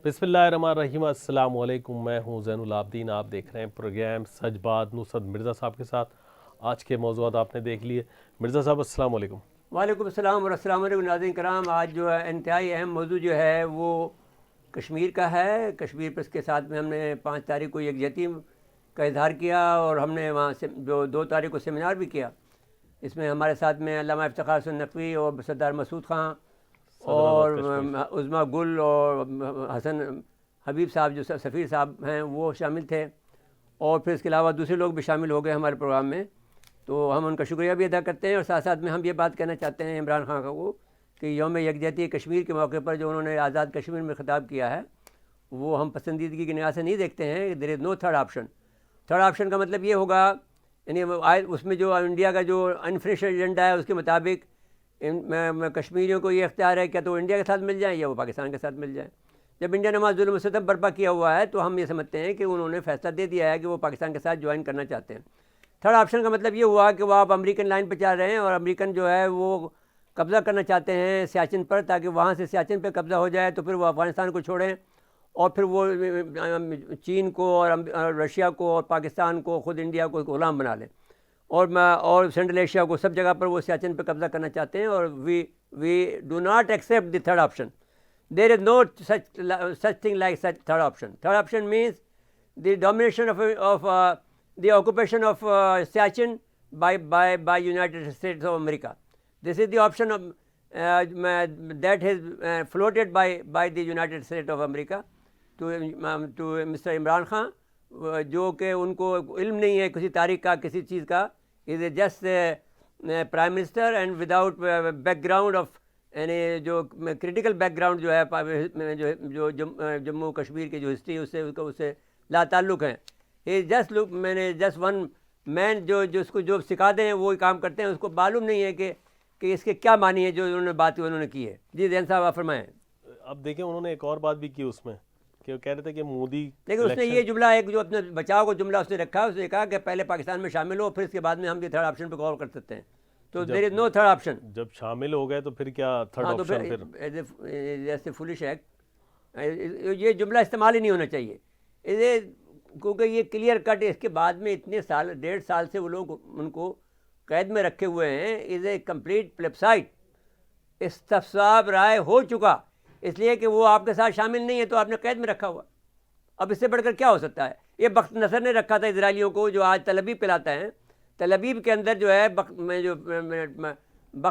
بسم اللہ الرحمن الرحیم. السلام علیکم. میں ہوں زین العابدین. آپ دیکھ رہے ہیں پروگرام سچ بات نصرت مرزا صاحب کے ساتھ. آج کے موضوعات آپ نے دیکھ لیے. مرزا صاحب السلام علیکم. وعلیکم السلام اور السلام علیکم ناظرین کرام. آج جو ہے انتہائی اہم موضوع جو ہے وہ کشمیر کا ہے. کشمیر پر اس کے ساتھ میں ہم نے 5 تاریخ کو یکجہتی کا اظہار کیا اور ہم نے وہاں سے جو 2 تاریخ کو سیمینار بھی کیا. اس میں ہمارے ساتھ میں علامہ افتخار حسین نقوی اور سردار مسعود خان اور عظمیٰ گل اور حسن حبیب صاحب جو سفیر صاحب ہیں وہ شامل تھے، اور پھر اس کے علاوہ دوسرے لوگ بھی شامل ہو گئے ہمارے پروگرام میں. تو ہم ان کا شکریہ بھی ادا کرتے ہیں، اور ساتھ ساتھ میں ہم یہ بات کہنا چاہتے ہیں عمران خان کو کہ یوم یکجہتی کشمیر کے موقع پر جو انہوں نے آزاد کشمیر میں خطاب کیا ہے وہ ہم پسندیدگی کی نگاہ سے نہیں دیکھتے ہیں. There is no third option. Third option کا مطلب یہ ہوگا، یعنی اس میں جو انڈیا کا جو انفینشڈ ایجنڈا ہے اس کے مطابق کشمیریوں کو یہ اختیار ہے کیا تو انڈیا کے ساتھ مل جائیں یا وہ پاکستان کے ساتھ مل جائیں. جب انڈیا نے وہاں ظلم و ستم برپا کیا ہوا ہے تو ہم یہ سمجھتے ہیں کہ انہوں نے فیصلہ دے دیا ہے کہ وہ پاکستان کے ساتھ جوائن کرنا چاہتے ہیں. تھرڈ آپشن کا مطلب یہ ہوا کہ وہ آپ امریکن لائن پہ چل رہے ہیں اور امریکن جو ہے وہ قبضہ کرنا چاہتے ہیں سیاچن پر، تاکہ وہاں سے سیاچن پہ قبضہ ہو جائے تو پھر وہ افغانستان کو چھوڑیں اور پھر وہ چین کو اور رشیا کو اور پاکستان کو خود انڈیا کو غلام بنا لیں، اور سینٹرل ایشیا کو سب جگہ پر وہ سیاچن پہ قبضہ کرنا چاہتے ہیں. اور we do not accept the third option. There is no such thing like such third option. Third option means the domination of the occupation of Siachen by United States of America. This is the option of that is floated by the United States of America to Mr. Imran Khan, جو کہ ان کو علم نہیں ہے کسی تاریخ کا کسی چیز کا. Is a just prime minister and without background of, یعنی جو کریٹیکل بیک گراؤنڈ جو ہے جو جموں کشمیر کی جو ہسٹری اس سے لا تعلق ہیں. یہ جسٹ ون مین جو اس کو جو سکھا دیں وہ کام کرتے ہیں. اس کو معلوم نہیں ہے کہ اس کے کیا معنی ہے جو انہوں نے کی ہے. جی زین صاحب آپ فرمائیں. اب دیکھیں انہوں نے ایک اور بات بھی کی اس میں کہ وہ کہہ رہے تھے کہ مودی، لیکن اس نے یہ جملہ ایک جو اپنے بچاؤ کو جملہ اس نے رکھا، اس نے کہا کہ پہلے پاکستان میں شامل ہو پھر اس کے بعد میں ہم بھی تھرڈ آپشن پہ غور کر سکتے ہیں. تو دیر از نو تھرڈ آپشن. جب شامل ہو گئے تو پھر کیا تھرڈ آپشن؟ پھر جیسے فولش ایکٹ یہ جملہ استعمال ہی نہیں ہونا چاہیے، کیونکہ یہ کلیئر کٹ. اس کے بعد میں اتنے سال 1.5 سال سے وہ لوگ ان کو قید میں رکھے ہوئے ہیں. از اے کمپلیٹ پلیبسائٹ. استصواب رائے ہو چکا، اس لیے کہ وہ آپ کے ساتھ شامل نہیں ہے تو آپ نے قید میں رکھا ہوا. اب اس سے بڑھ کر کیا ہو سکتا ہے؟ یہ بخت نصر نے رکھا تھا اسرائیلیوں کو، جو آج تل ابیب پلاتا ہے. تل ابیب کے اندر جو ہے بخت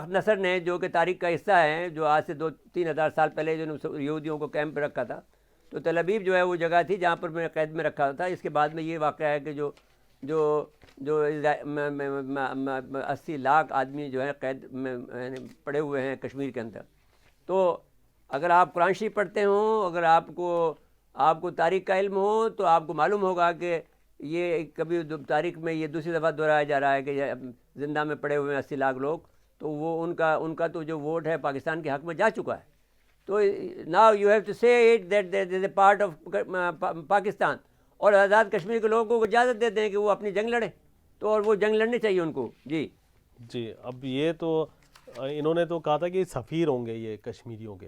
نصر نے، جو کہ تاریخ کا حصہ ہے، جو آج سے 2-3 ہزار سال پہلے جو یہودیوں کو کیمپ پہ رکھا تھا، تو تل ابیب جو ہے وہ جگہ تھی جہاں پر میں قید میں رکھا تھا. اس کے بعد میں یہ واقعہ ہے کہ جو 80 لاکھ آدمی جو ہے قید میں پڑے ہوئے ہیں کشمیر کے اندر. تو اگر آپ قرآن شریف پڑھتے ہوں، اگر آپ کو تاریخ کا علم ہو تو آپ کو معلوم ہوگا کہ یہ کبھی تاریخ میں یہ دوسری دفعہ دہرایا جا رہا ہے کہ زندہ میں پڑے ہوئے ہیں 80 لاکھ لوگ. تو وہ ان کا تو جو ووٹ ہے پاکستان کے حق میں جا چکا ہے. تو ناؤ یو ہیو ٹو سے it that that is a part of Pakistan. اور آزاد کشمیر کے لوگوں کو اجازت دیتے ہیں کہ وہ اپنی جنگ لڑیں، تو اور وہ جنگ لڑنی چاہیے ان کو. جی اب یہ تو انہوں نے تو کہا تھا کہ سفیر ہوں گے یہ کشمیریوں کے.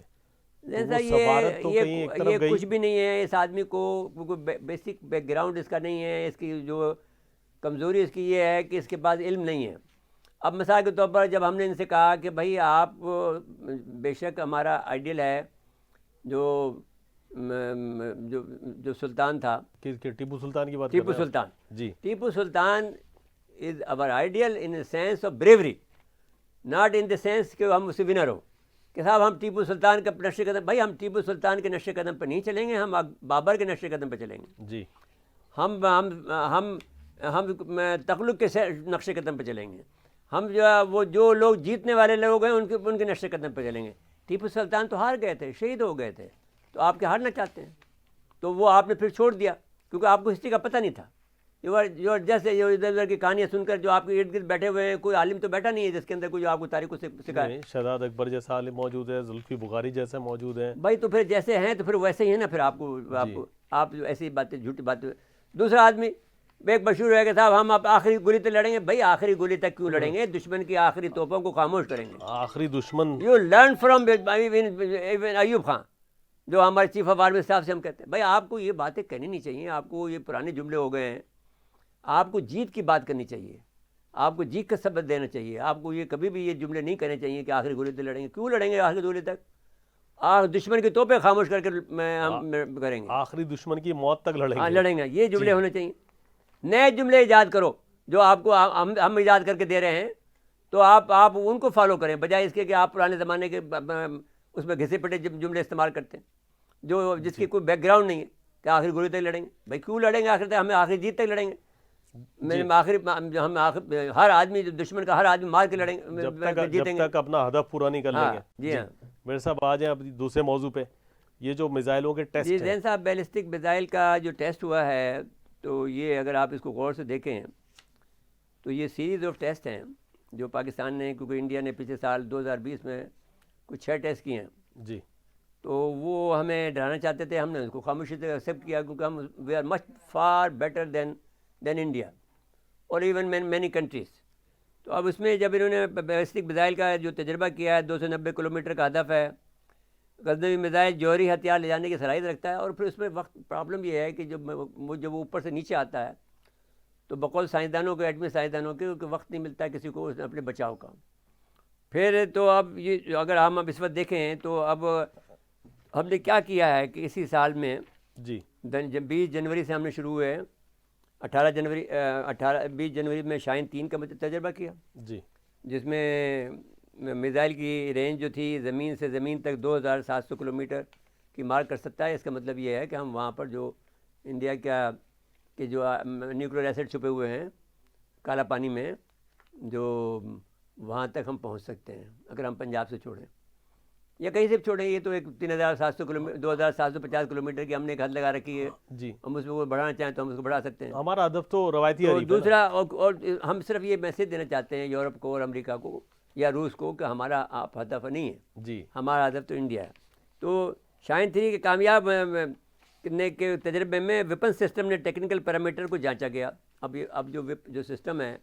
یہ کچھ بھی نہیں ہے. اس آدمی کو بیسک بیک گراؤنڈ اس کا نہیں ہے. اس کی جو کمزوری اس کی یہ ہے کہ اس کے پاس علم نہیں ہے. اب مثال کے طور پر جب ہم نے ان سے کہا کہ بھائی آپ بے شک ہمارا آئیڈیل ہے جو سلطان تھا، ٹیپو سلطان کی بات، ٹیپو سلطان، جی Tipu Sultan is our ideal in a sense of bravery, not in the sense کہ ہم اسے ونر ہوں کہ صاحب ہم ٹیپو سلطان کا نقش قدم. بھائی ہم ٹیپو سلطان کے نقش قدم پہ نہیں چلیں گے، ہم بابر کے نقش قدم پہ چلیں گے. جی ہم تغلق کے نقش قدم پہ چلیں گے. ہم جو لوگ جیتنے والے لوگ ہیں ان کے نقش قدم پہ چلیں گے. ٹیپو سلطان تو ہار گئے تھے، شہید ہو گئے تھے، تو آپ کے ہارنا چاہتے ہیں تو وہ آپ نے پھر چھوڑ دیا کیونکہ آپ کو ہسٹری کا پتہ نہیں تھا. جو جیسے ادھر ادھر کی کہانیاں سن کر جو آپ کے ارد گرد بیٹھے ہوئے ہیں، کوئی عالم تو بیٹھا نہیں ہے جس کے اندر کوئی آپ کو تاریخ کو سکھائے. شہزاد اکبر جیسا عالم موجود ہے، زلفی بخاری جیسے موجود ہیں. بھائی تو پھر جیسے ہیں تو پھر ویسے ہی ہیں نا. پھر آپ ایسی باتیں جھوٹی باتیں. دوسرا آدمی ایک مشہور ہے کہ صاحب ہم اب آخری گولی تک لڑیں گے. بھائی آخری گولی تک کیوں لڑیں گے؟ دشمن کی آخری توپوں کو خاموش کریں گے. آخری دشمن you learn from Ayub Khan. جو ہمارے چیف آف آرمی اسٹاف سے ہم کہتے ہیں بھائی آپ کو یہ باتیں کہنی نہیں چاہیے, آپ کو یہ پرانے جملے ہو گئے ہیں, آپ کو جیت کی بات کرنی چاہیے, آپ کو جیت کا سبق دینا چاہیے, آپ کو یہ کبھی بھی یہ جملے نہیں کہنے چاہیے کہ آخری گولی تک لڑیں گے. کیوں لڑیں گے آخری گولی تک؟ دشمن کی توپیں خاموش کر کے ہم کریں گے, آخری دشمن کی موت تک لڑیں ہاں گے. لڑیں گے. یہ جملے ہونے چاہیے. نئے جملے ایجاد کرو جو آپ کو ہم ایجاد کر کے دے رہے ہیں, تو آپ ان کو فالو کریں بجائے اس کے کہ آپ پرانے زمانے کے اس میں گھسے پٹے جملے استعمال کرتے ہیں جو جس کی کوئی بیک گراؤنڈ نہیں ہے کہ آخری گولی تک لڑیں گے. بھائی کیوں لڑیں گے آخر تک؟ ہمیں آخری جیت تک لڑیں گے. ہم ہر آدمی دشمن کا ہر آدمی مار کے لڑیں گے, جب تک اپنا ہدف پورا نہیں کر لیں گے. جی ہاں میرے صاحب آ جائیں اب دوسرے موضوع پہ, یہ جو میزائلوں کے ٹیسٹ جی ہیں. زین صاحب, بیلسٹک میزائل کا جو ٹیسٹ ہوا ہے تو یہ اگر آپ اس کو غور سے دیکھیں تو یہ سیریز آف ٹیسٹ ہیں جو پاکستان نے, کیونکہ انڈیا نے پچھلے سال 2020 میں کچھ 6 ٹیسٹ کیے ہیں. جی تو وہ ہمیں ڈرانا چاہتے تھے, ہم نے اس کو خاموشی سے ایکسیپٹ کیا کیونکہ ہم we are much far better than India اور ایون مینی کنٹریز. تو اب اس میں جب انہوں نے بیلسٹک میزائل کا جو تجربہ کیا ہے, 290 کلومیٹر کا ہدف ہے, غزنوی میزائل جوہری ہتھیار لے جانے کی صلاحیت رکھتا ہے, اور پھر اس میں وقت پرابلم یہ ہے کہ جب وہ اوپر سے نیچے آتا ہے تو بقول سائنسدانوں کے, ایٹمی سائنسدانوں کے, وقت نہیں ملتا ہے کسی کو اپنے بچاؤ کا. پھر تو اب یہ اگر ہم اب اس وقت دیکھیں تو اب ہم نے کیا کیا ہے کہ اسی سال میں جی 20 جنوری سے ہم نے شروع ہوئے, 20 جنوری میں شاہین 3 کا تجربہ کیا جی, جس میں میزائل کی رینج جو تھی زمین سے زمین تک 2700 کلومیٹر کی مار کر سکتا ہے. اس کا مطلب یہ ہے کہ ہم وہاں پر جو انڈیا کے جو نیوکلیئر ایسڈ چھپے ہوئے ہیں کالا پانی میں, جو وہاں تک ہم پہنچ سکتے ہیں اگر ہم پنجاب سے چھوڑیں یا کہیں سے چھوڑیں. یہ تو ایک 3700 کلومیٹر 2750 کلومیٹر کی ہم نے ایک حد لگا رکھی ہے. جی ہم اس کو بڑھانا چاہیں تو ہم اس کو بڑھا سکتے ہیں. ہمارا ہدف تو روایتی تو حریف ہے نا. دوسرا اور ہم صرف یہ میسیج دینا چاہتے ہیں یورپ کو اور امریکہ کو یا روس کو کہ ہمارا آپ ہدف نہیں ہے, جی ہمارا ہدف تو انڈیا ہے. تو شاہین 3 کے کامیاب کرنے کے تجربے میں ویپن سسٹم نے ٹیکنیکل پیرامیٹر کو جانچا گیا. اب جو سسٹم ہے,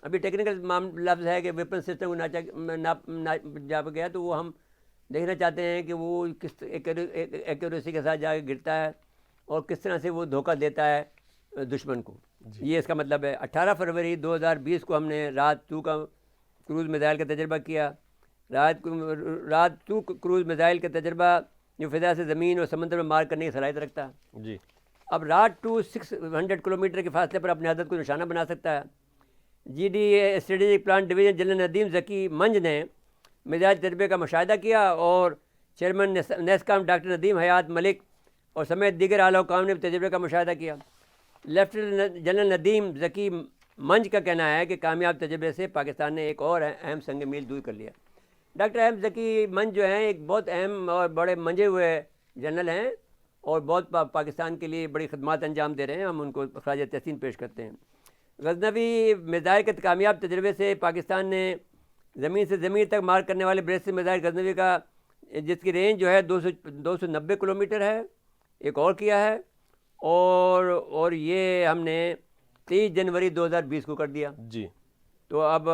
ابھی ٹیکنیکل لفظ ہے کہ ویپن سسٹم کو جاپ گیا, تو وہ ہم دیکھنا چاہتے ہیں کہ وہ کس ایکوریسی کے ساتھ جا کے گرتا ہے اور کس طرح سے وہ دھوکہ دیتا ہے دشمن کو. یہ اس کا مطلب ہے. 18 فروری 2020 کو ہم نے رات 2 کا کروز میزائل کا تجربہ کیا. رات 2 کروز میزائل کا تجربہ جو فضا سے زمین اور سمندر میں مار کرنے کی صلاحیت رکھتا ہے. جی اب رات 2 600 کلومیٹر کے فاصلے پر اپنے ہدف کو نشانہ بنا سکتا ہے. G D strategic plan division general Nadeem Zaki Manj نے میزائل تجربے کا مشاہدہ کیا اور چیئرمین نیسکام ڈاکٹر ندیم حیات ملک اور سمیت دیگر اعلیٰ حکام نے تجربے کا مشاہدہ کیا. لیفٹیننٹ جنرل ندیم ذکی منج کا کہنا ہے کہ کامیاب تجربے سے پاکستان نے ایک اور اہم سنگ میل دور کر لیا. ڈاکٹر احمد ذکی منج جو ہیں ایک بہت اہم اور بڑے منجے ہوئے جنرل ہیں اور بہت پاکستان کے لیے بڑی خدمات انجام دے رہے ہیں. ہم ان کو خراج تحسین پیش کرتے ہیں. غزنوی میزائل کے کامیاب تجربے سے پاکستان نے زمین سے زمین تک مار کرنے والے بیلسٹک میزائل غزنوی کا, جس کی رینج جو ہے 290 کلومیٹر ہے, ایک اور کیا ہے, اور یہ ہم نے 23 جنوری 2020 کو کر دیا. جی تو اب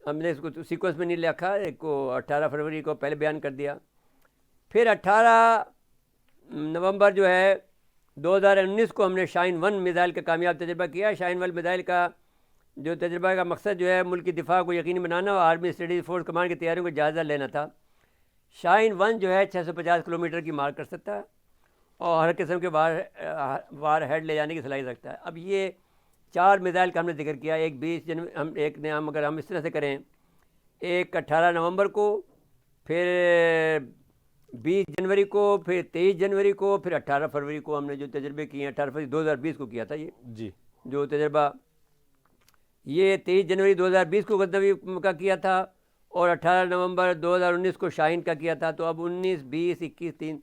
ہم نے اس کو سیکوینس میں نہیں لکھا, ایک کو 18 فروری کو پہلے بیان کر دیا. پھر 18 نومبر جو ہے 2019 کو ہم نے شاہین 1 میزائل کا کامیاب تجربہ کیا. شاہین 1 میزائل کا جو تجربہ کا مقصد جو ہے ملک کی دفاع کو یقینی بنانا اور آرمی اسٹریٹجک فورس کمانڈ کی تیاریوں کا جائزہ لینا تھا. شاہین 1 جو ہے 650 کلومیٹر کی مار کر سکتا ہے اور ہر قسم کے وار ہیڈ لے جانے کی صلاحیت رکھتا ہے. اب یہ 4 میزائل کا ہم نے ذکر کیا. ایک 20 جنوری, ایک نے اگر ہم اس طرح سے کریں, ایک 18 نومبر کو, پھر 20 جنوری کو, پھر 23 جنوری کو, پھر 18 فروری کو ہم نے جو تجربے کیے ہیں. 18 فروری 2020 کو کیا تھا یہ جی جو تجربہ. یہ 23 جنوری 2020 کو غزنوی کا کیا تھا اور 18 نومبر 2019 کو شاہین کا کیا تھا. تو اب 19 20 21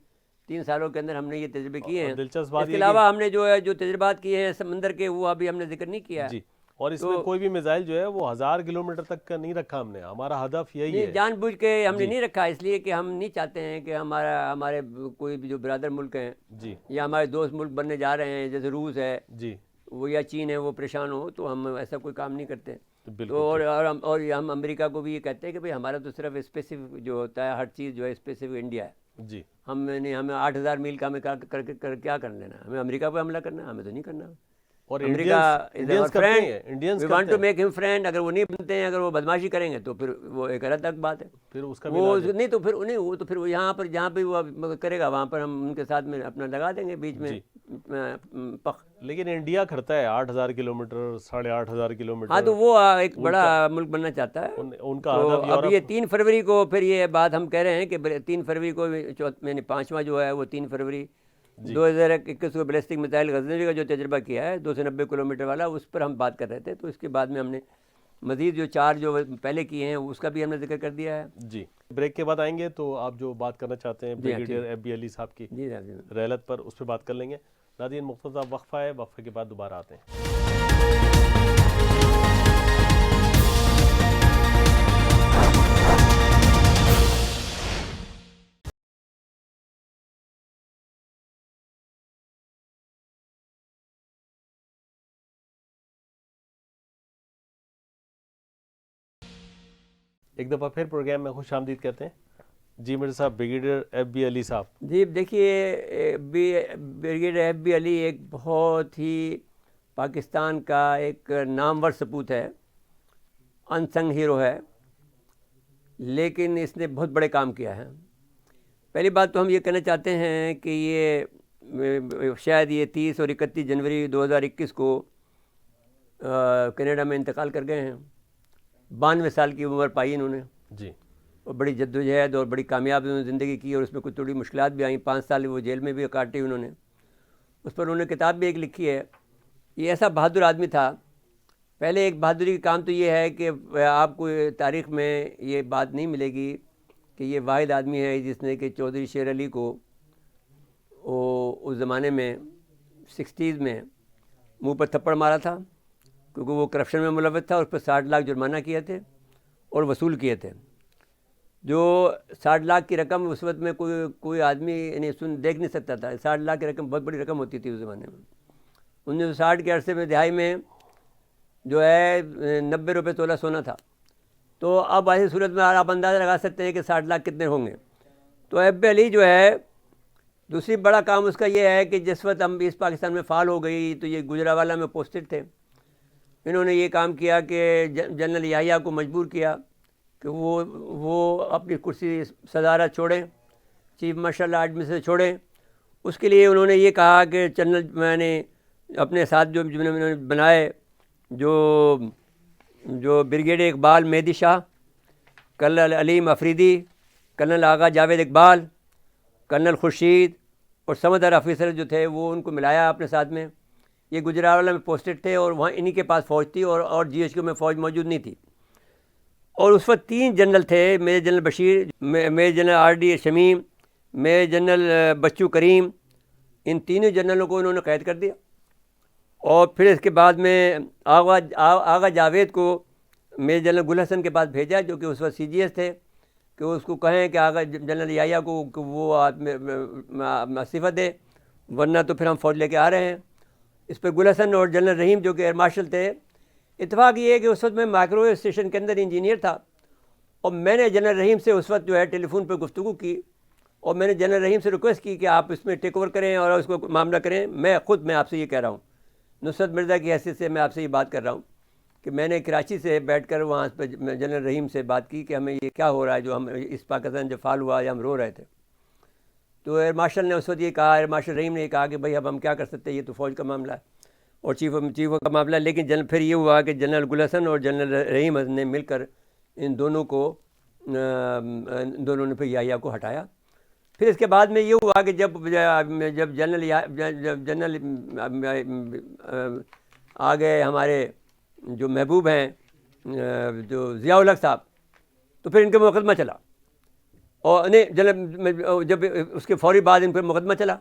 تین سالوں کے اندر ہم نے یہ تجربے کیے ہیں. دلچسپ بات اس کے علاوہ ہم نے جو تجربات کیے ہیں سمندر کے, وہ ابھی ہم نے ذکر نہیں کیا. جی, اور اس میں کوئی بھی میزائل جو ہے وہ 1000 کلومیٹر تک کا نہیں رکھا ہم نے. ہمارا ہدف یہی ہے, جان بوجھ کے ہم نے نہیں رکھا, اس لیے کہ ہم نہیں چاہتے ہیں کہ ہمارے کوئی بھی جو برادر ملک ہیں جی یا ہمارے دوست ملک بننے جا رہے ہیں, جیسے روس ہے جی وہ یا چین ہے, وہ پریشان ہو. تو ہم ایسا کوئی کام نہیں کرتے. بالکل. تو اور ہم امریکہ کو بھی یہ کہتے ہیں کہ بھئی ہمارا تو صرف اسپیسیفک جو ہوتا ہے ہر چیز جو ہے اسپیسیفک انڈیا ہے. جی ہمیں 8,000 میل کا ہمیں کیا کر لینا، ہمیں امریکہ پہ حملہ کرنا، ہمیں تو نہیں کرنا. اور امریکہ انڈینز کرتے ہیں، Indians we want to make ہم فرینڈ. اگر وہ نہیں بنتے ہیں، اگر وہ بدماشی کریں گے تو پھر وہ ایک الگ بات ہے. پھر اس کا بھی وہ علاج ہے. نہیں تو پھر انہیں وہ تو پھر یہاں پر جہاں پہ وہ کرے گا وہاں پر ہم ان کے ساتھ میں اپنا لگا دیں گے بیچ میں پخ. لیکن انڈیا کرتا ہے 8,000 کلومیٹر، 8,500 کلومیٹر. ہاں تو وہ ایک بڑا ملک بننا چاہتا ہے. ان کا تو ہدف اب یہ یورپ. 3 فروری کو پھر یہ بات ہم کہہ رہے ہیں کہ 3 فروری کو یعنی 5واں جو ہے وہ 3 فروری 2021 کو بیلسٹک میزائل غزنوی کا جو تجربہ کیا ہے 290 کلومیٹر والا، اس پر ہم بات کر رہے تھے. تو اس کے بعد میں ہم نے مزید جو 4 جو پہلے کیے ہیں اس کا بھی ہم نے ذکر کر دیا ہے. جی بریک کے بعد آئیں گے تو آپ جو بات کرنا چاہتے ہیں بریگیڈیئر ایف بی علی صاحب کی جی رحلت پر، اس پہ بات کر لیں گے. ناظرین مختصر وقفہ ہے، وقفے کے بعد دوبارہ آتے ہیں. ایک دفعہ پھر پروگرام میں خوش آمدید کہتے ہیں. جی میرے صاحب بریگیڈیئر ایف بی علی صاحب. جی دیکھیے بریگیڈیئر ایف بی علی ایک بہت ہی پاکستان کا ایک نامور سپوت ہے، انسنگ ہیرو ہے، لیکن اس نے بہت بڑے کام کیا ہے. پہلی بات تو ہم یہ کہنا چاہتے ہیں کہ یہ شاید یہ 30 اور 31 جنوری 2021 کو کینیڈا میں انتقال کر گئے ہیں. 92 سال کی عمر پائی انہوں نے. جی. اور بڑی جدوجہد اور بڑی کامیاب انہوں نے زندگی کی، اور اس میں کچھ تھوڑی مشکلات بھی آئیں. 5 سال وہ جیل میں بھی کاٹی انہوں نے. اس پر انہوں نے کتاب بھی ایک لکھی ہے. یہ ایسا بہادر آدمی تھا. پہلے ایک بہادری کا کام تو یہ ہے کہ آپ کو تاریخ میں یہ بات نہیں ملے گی کہ یہ واحد آدمی ہے جس نے کہ چودھری شیر علی کو اس زمانے میں 60s میں منہ پر تھپڑ مارا تھا، کیونکہ وہ کرپشن میں ملوث تھا. اس پر 60 لاکھ جرمانہ کیے تھے اور وصول کیے تھے. جو 60 لاکھ کی رقم اس وقت میں کوئی آدمی یعنی دیکھ نہیں سکتا تھا. 60 لاکھ کی رقم بہت بڑی رقم ہوتی تھی اس زمانے میں. 1960 کے عرصے میں دہائی میں جو ہے 90 روپے تولہ سونا تھا. تو اب ایسی صورت میں آپ اندازہ لگا سکتے ہیں کہ 60 لاکھ کتنے ہوں گے. تو ایف بی علی جو ہے دوسری بڑا کام اس کا یہ ہے کہ جس وقت ہم اس پاکستان میں فعال ہو گئی تو یہ گجرانوالہ میں پوسٹڈ تھے. انہوں نے یہ کام کیا کہ جنرل یحییٰ کو مجبور کیا کہ وہ اپنی کرسی صدارت چھوڑیں، چیف مارشل آرمی سے چھوڑیں. اس کے لیے انہوں نے یہ کہا کہ جنرل میں نے اپنے ساتھ جو بنائے جو بریگیڈیئر اقبال مہدی شاہ، کرنل علیم افریدی، کرنل آغا جاوید اقبال، کرنل خورشید اور سمندر آفیسر جو تھے وہ ان کو ملایا اپنے ساتھ میں. یہ گجرانوالہ میں پوسٹڈ تھے اور وہاں انہی کے پاس فوج تھی اور جی ایچ کیو میں فوج موجود نہیں تھی. اور اس وقت 3 جنرل تھے، major general Bashir, major general R D Shamim, major general Bachu Karim. ان تینوں جنرلوں کو انہوں نے قید کر دیا. اور پھر اس کے بعد میں آغا جاوید کو میجر جنرل گل حسن کے پاس بھیجا جو کہ اس وقت سی جی ایس تھے، کہ اس کو کہیں کہ آغا جنرل یحییٰ کو کہ وہ استعفیٰ دے ورنہ تو پھر ہم فوج لے کے آ رہے ہیں. اس پہ گل حسن اور جنرل رحیم جو کہ ایئر مارشل تھے، اتفاق یہ ہے کہ اس وقت میں مائکرو ویو اسٹیشن کے اندر انجینئر تھا اور میں نے جنرل رحیم سے اس وقت جو ہے ٹیلی فون پہ گفتگو کی اور میں نے جنرل رحیم سے ریکویسٹ کی کہ آپ اس میں ٹیک اوور کریں اور اس کو معاملہ کریں. میں آپ سے یہ کہہ رہا ہوں، نصرت مرزا کی حیثیت سے میں آپ سے یہ بات کر رہا ہوں کہ میں نے کراچی سے بیٹھ کر وہاں پہ جنرل رحیم سے بات کی کہ ہمیں یہ کیا ہو رہا ہے جو ہم اس پاکستان جو فعال ہوا یا ہم رو رہے تھے. تو ایئر مارشل نے اس وقت یہ کہا، ایئر مارشل رحیم نے یہ کہا کہ بھائی اب ہم کیا کر سکتے ہیں، یہ تو فوج کا معاملہ ہے اور چیف کا معاملہ ہے. لیکن پھر یہ ہوا کہ جنرل گل حسن اور جنرل رحیم نے مل کر ان دونوں نے پھر یحییٰ کو ہٹایا. پھر اس کے بعد میں یہ ہوا کہ جب جنرل آ گئے ہمارے جو محبوب ہیں جو ضیاء الحق صاحب، تو پھر ان کا مقدمہ چلا. اور نہیں جب اس کے فوری بعد ان پر مقدمہ چلا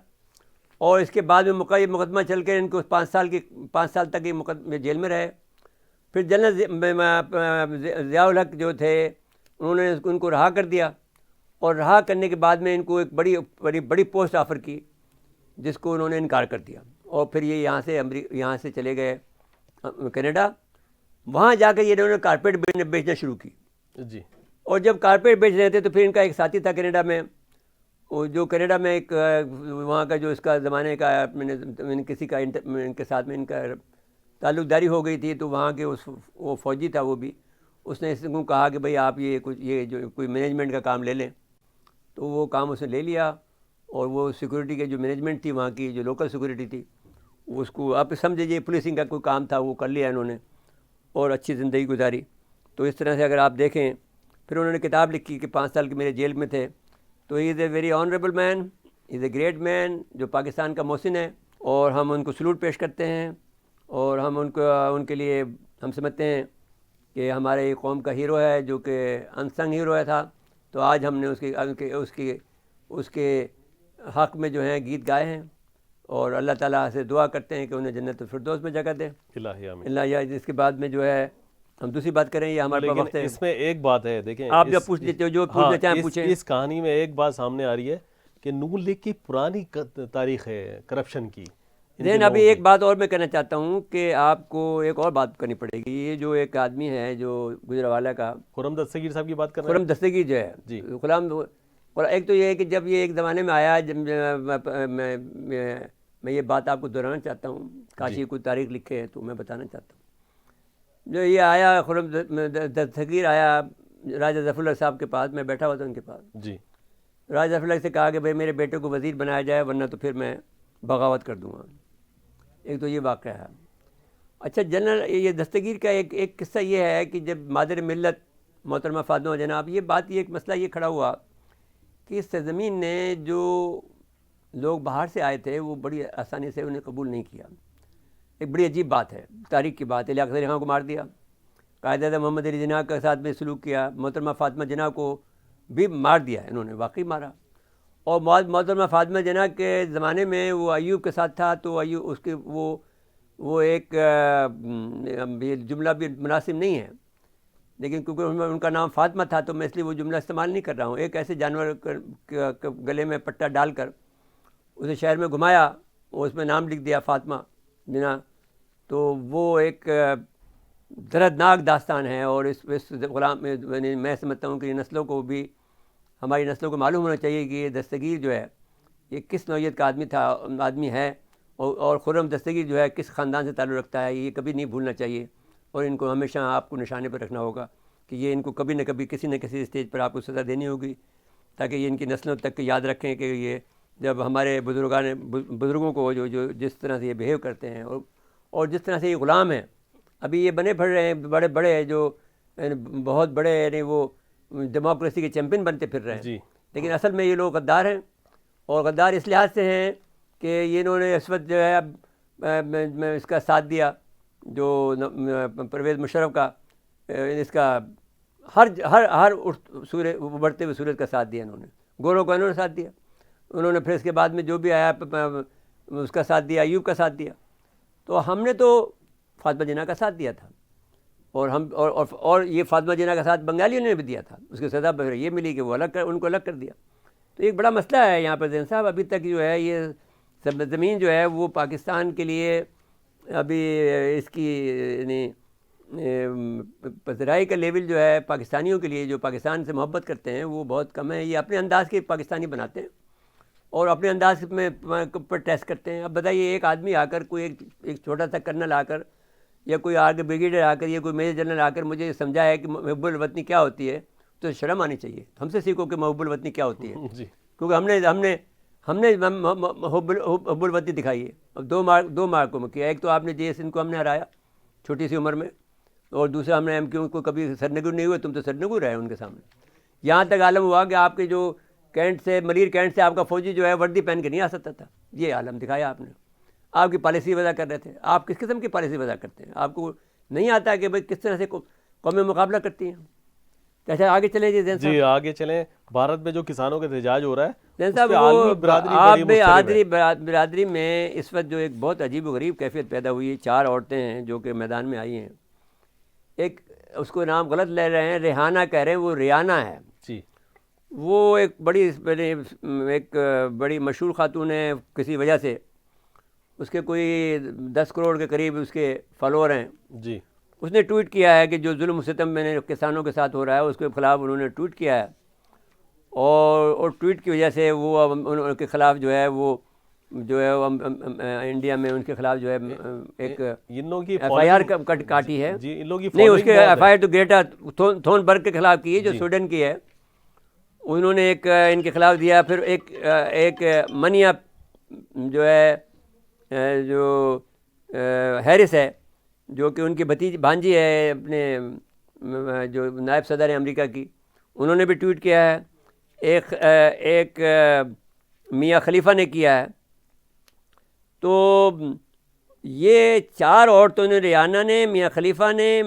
اور اس کے بعد میں مقدمہ چل کے ان کو 5 سال تک یہ جیل میں رہے. پھر جنرل ضیاء الحق جو تھے انہوں نے ان کو رہا کر دیا اور رہا کرنے کے بعد میں ان کو ایک بڑی پوسٹ آفر کی جس کو انہوں نے انکار کر دیا. اور پھر یہ یہاں سے چلے گئے کینیڈا. وہاں جا کے انہوں نے کارپیٹ بیچنا شروع کی. جی. اور جب کارپیٹ بیچ رہے تھے تو پھر ان کا ایک ساتھی تھا کینیڈا میں، وہ جو کینیڈا میں ایک وہاں کا جو اس کا زمانے کا میں نے کسی کا ان کے ساتھ میں ان کا تعلق داری ہو گئی تھی، تو وہاں کے وہ فوجی تھا، وہ بھی اس نے اس کو کہا کہ بھئی آپ یہ جو کوئی مینجمنٹ کا کام لے لیں، تو وہ کام اس نے لے لیا، اور وہ سیکورٹی کے جو مینجمنٹ تھی وہاں کی جو لوکل سیکورٹی تھی، وہ اس کو آپ سمجھ لیجیے پولیسنگ کا کوئی کام تھا، وہ کر لیا انہوں نے اور اچھی زندگی گزاری۔ تو اس طرح سے اگر آپ دیکھیں، پھر انہوں نے کتاب لکھی کہ 5 سال کے میرے جیل میں تھے، تو he is a very honourable man, is a great man, جو پاکستان کا محسن ہے، اور ہم ان کو سلوٹ پیش کرتے ہیں، اور ہم ان کے لیے ہم سمجھتے ہیں کہ ہمارے قوم کا ہیرو ہے، جو کہ انسنگ ہیرو ہے تھا۔ تو آج ہم نے اس کے حق میں جو ہیں گیت گائے ہیں، اور اللہ تعالیٰ سے دعا کرتے ہیں کہ انہیں جنت الفردوس میں جگہ دے الہی آمین۔ اللہ۔ اس کے بعد میں جو ہے ہم دوسری بات کریں، یہ ہمارے پاس وقت ہے، اس میں ایک بات ہے، دیکھیں آپ جو پوچھ لیتے ہو، جو پوچھنا چاہیں پوچھیں۔ اس کہانی میں ایک بات سامنے آ رہی ہے کہ نون لیگ کی پرانی تاریخ ہے کرپشن کی۔ دین ابھی ایک بات اور میں کہنا چاہتا ہوں کہ آپ کو ایک اور بات کرنی پڑے گی۔ یہ جو ایک آدمی ہے جو گجرانوالہ کا، خرم دستگیر صاحب کی بات کر رہے خرم دستگیر جو ہے جی، اور ایک تو یہ ہے کہ جب یہ ایک زمانے میں آیا، جب میں یہ بات آپ کو دہرانا چاہتا ہوں، کاش یہ کوئی تاریخ لکھے تو میں بتانا چاہتا ہوں۔ جو یہ آیا خرم دستگیر آیا راجہ ظفر اللہ صاحب کے پاس، میں بیٹھا ہوا تھا ان کے پاس، جی، راجہ ظفر اللہ سے کہا کہ بھائی میرے بیٹے کو وزیر بنایا جائے، ورنہ تو پھر میں بغاوت کر دوں گا۔ ایک تو یہ واقعہ ہے۔ اچھا، جنرل یہ دستگیر کا ایک قصہ یہ ہے کہ جب مادر ملت محترمہ فاطمہ جناب، یہ بات، یہ ایک مسئلہ یہ کھڑا ہوا کہ اس سرزمین نے جو لوگ باہر سے آئے تھے وہ بڑی آسانی سے انہیں قبول نہیں کیا۔ ایک بڑی عجیب بات ہے، تاریخ کی بات ہے۔ لیاقت علی خان کو مار دیا، قائد اعظم محمد علی جناح کے ساتھ بھی سلوک کیا، محترمہ فاطمہ جناح کو بھی مار دیا، انہوں نے واقعی مارا۔ اور محترمہ فاطمہ جناح کے زمانے میں وہ ایوب کے ساتھ تھا، تو ایوب اس کے وہ ایک جملہ بھی مناسب نہیں ہے، لیکن کیونکہ ان کا نام فاطمہ تھا تو میں اس لیے وہ جملہ استعمال نہیں کر رہا ہوں۔ ایک ایسے جانور گلے میں پٹا ڈال کر اسے شہر میں گھمایا اور اس میں نام لکھ دیا فاطمہ جناح، تو وہ ایک دردناک داستان ہے۔ اور اس غلام میں سمجھتا ہوں کہ یہ نسلوں کو بھی، ہماری نسلوں کو معلوم ہونا چاہیے کہ یہ دستگیر جو ہے یہ کس نوعیت کا آدمی ہے، اور خرم دستگیر جو ہے کس خاندان سے تعلق رکھتا ہے، یہ کبھی نہیں بھولنا چاہیے، اور ان کو ہمیشہ آپ کو نشانے پر رکھنا ہوگا کہ یہ ان کو کبھی نہ کبھی کسی نہ کسی اسٹیج پر آپ کو سزا دینی ہوگی، تاکہ یہ ان کی نسلوں تک یاد رکھیں کہ یہ جب ہمارے بزرگوں کو جو جس طرح سے یہ بیہیو کرتے ہیں، اور جس طرح سے یہ غلام ہیں، ابھی یہ بنے پھڑ رہے ہیں بڑے بڑے، جو بہت بڑے، یعنی وہ ڈیموکریسی کے چیمپئن بنتے پھر رہے ہیں، لیکن اصل میں یہ لوگ غدار ہیں، اور غدار اس لحاظ سے ہیں کہ انہوں نے اس وقت جو ہے اس کا ساتھ دیا، جو پرویز مشرف کا، اس کا ہر بڑھتے ہوئے سورج کا ساتھ دیا انہوں نے، گوروں کو انہوں نے ساتھ دیا، انہوں نے پھر اس کے بعد میں جو بھی آیا اس کا ساتھ دیا، ایوب کا ساتھ دیا۔ تو ہم نے تو فاطمہ جناح کا ساتھ دیا تھا، اور یہ فاطمہ جناح کا ساتھ بنگالیوں نے بھی دیا تھا، اس کی سزا یہ ملی کہ وہ ان کو الگ کر دیا۔ تو ایک بڑا مسئلہ ہے یہاں پر زین صاحب، ابھی تک جو ہے یہ زمین جو ہے وہ پاکستان کے لیے ابھی اس کی یعنی پذیرائی کا لیول جو ہے پاکستانیوں کے لیے، جو پاکستان سے محبت کرتے ہیں، وہ بہت کم ہے۔ یہ اپنے انداز کے پاکستانی بناتے ہیں اور اپنے انداز میں پر ٹیسٹ کرتے ہیں۔ اب بتائیے، ایک آدمی آ کر، کوئی ایک چھوٹا سا کرنل آ کر، یا کوئی آگے بریگیڈیئر آ کر، یا کوئی میجر جنرل آ کر مجھے سمجھا ہے کہ محب الوطنی کیا ہوتی ہے، تو شرم آنی چاہیے۔ ہم سے سیکھو کہ محب الوطنی کیا ہوتی ہے، کیونکہ ہم نے حب الوطنی دکھائی ہے۔ اب دو مارکوں میں کیا، ایک تو آپ نے جے سندھ کو ہم نے ہرایا چھوٹی سی عمر میں، اور دوسرا ہم نے ایم کیو کو کبھی سرنگو نہیں ہوئے، تم تو سرنگو رہے ان کے سامنے۔ یہاں تک عالم ہوا کہ آپ کے جو کینٹ سے، ملیر کینٹ سے آپ کا فوجی جو ہے وردی پہن کے نہیں آ سکتا تھا، یہ عالم دکھایا آپ نے۔ آپ کی پالیسی وضع کر رہے تھے، آپ کس قسم کی پالیسی وضع کرتے ہیں، آپ کو نہیں آتا کہ بھائی کس طرح سے قومیں مقابلہ کرتی ہیں۔ اچھا، آگے چلیں جی زین صاحب۔ جی آگے چلیں۔ بھارت میں جو کسانوں کا احتجاج ہو رہا ہے، زین صاحب، عالمی برادری میں اس وقت جو ایک بہت عجیب و غریب کیفیت پیدا ہوئی ہے، 4 عورتیں ہیں جو کہ میدان میں آئی ہیں۔ ایک اس کو نام غلط لے رہے ہیں، ریحانہ کہہ رہے ہیں، وہ ریانہ ہے جی۔ وہ ایک بڑی مشہور خاتون ہے، کسی وجہ سے اس کے کوئی 10 کروڑ کے قریب اس کے فالوور ہیں جی۔ اس نے ٹویٹ کیا ہے کہ جو ظلم و ستم میں نے کسانوں کے ساتھ ہو رہا ہے اس کے خلاف انہوں نے ٹویٹ کیا ہے، اور ٹویٹ کی وجہ سے وہ ان کے خلاف جو ہے وہ انڈیا میں ان کے خلاف جو ہے ایک ان لوگوں کی ایف آئی آر کاٹی ہے. جی ان لوگوں کی نہیں، اس کے following ایف آئی آر تو گریٹا تھون برگ کے خلاف کی ہے جو جی. سویڈن کی ہے. انہوں نے ایک ان کے خلاف دیا. پھر ایک منیا جو ہے جو ہیرس ہے جو کہ ان کی بھانجی ہے اپنے جو نائب صدر ہیں امریکہ کی، انہوں نے بھی ٹویٹ کیا ہے. ایک میاں خلیفہ نے کیا ہے. تو یہ 4 عورتوں نے، ریانہ نے، میاں خلیفہ نے،